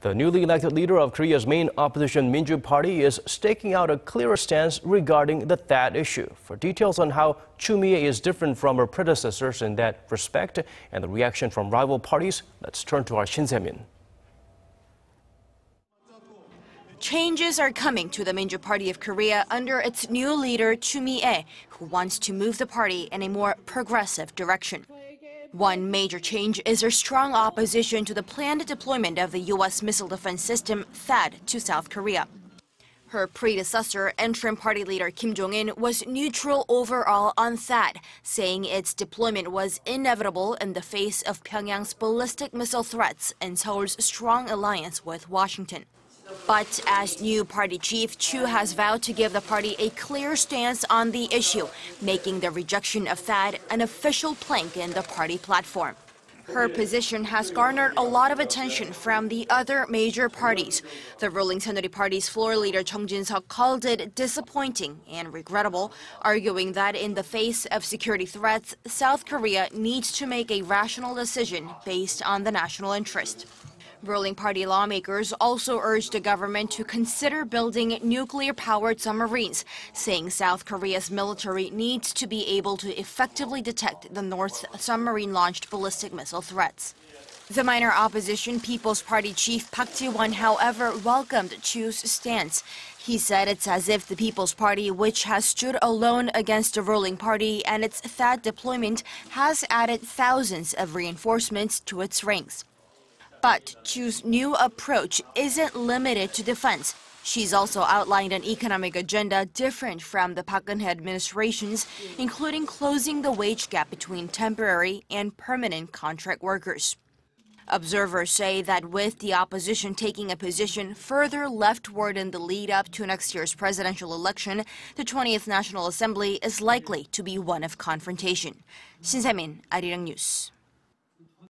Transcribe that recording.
The newly elected leader of Korea's main opposition Minjoo Party is staking out a clearer stance regarding the THAAD issue. For details on how Choo Mi-ae is different from her predecessors in that respect and the reaction from rival parties, let's turn to our Shin Se-min. Changes are coming to the Minjoo Party of Korea under its new leader Choo Mi-ae, who wants to move the party in a more progressive direction. One major change is her strong opposition to the planned deployment of the U.S. missile defense system THAAD to South Korea. Her predecessor, interim party leader Kim Chong-in, was neutral overall on THAAD, saying its deployment was inevitable in the face of Pyongyang's ballistic missile threats and Seoul's strong alliance with Washington. But as new party chief, Choo has vowed to give the party a clear stance on the issue, making the rejection of THAAD an official plank in the party platform. Her position has garnered a lot of attention from the other major parties. The ruling Saenuri Party's floor leader Chung Jin-seok called it disappointing and regrettable, arguing that in the face of security threats, South Korea needs to make a rational decision based on the national interest. Ruling party lawmakers also urged the government to consider building nuclear-powered submarines, saying South Korea's military needs to be able to effectively detect the North's submarine-launched ballistic missile threats. The minor opposition People's Party chief Park Ji-won, however, welcomed Choo's stance. He said it's as if the People's Party, which has stood alone against the ruling party and its THAAD deployment, has added thousands of reinforcements to its ranks. But Choo's new approach isn't limited to defense. She's also outlined an economic agenda different from the Park Geun-hye administration's, including closing the wage gap between temporary and permanent contract workers. Observers say that with the opposition taking a position further leftward in the lead-up to next year's presidential election, the 20th National Assembly is likely to be one of confrontation. Shin Se-min, Arirang News.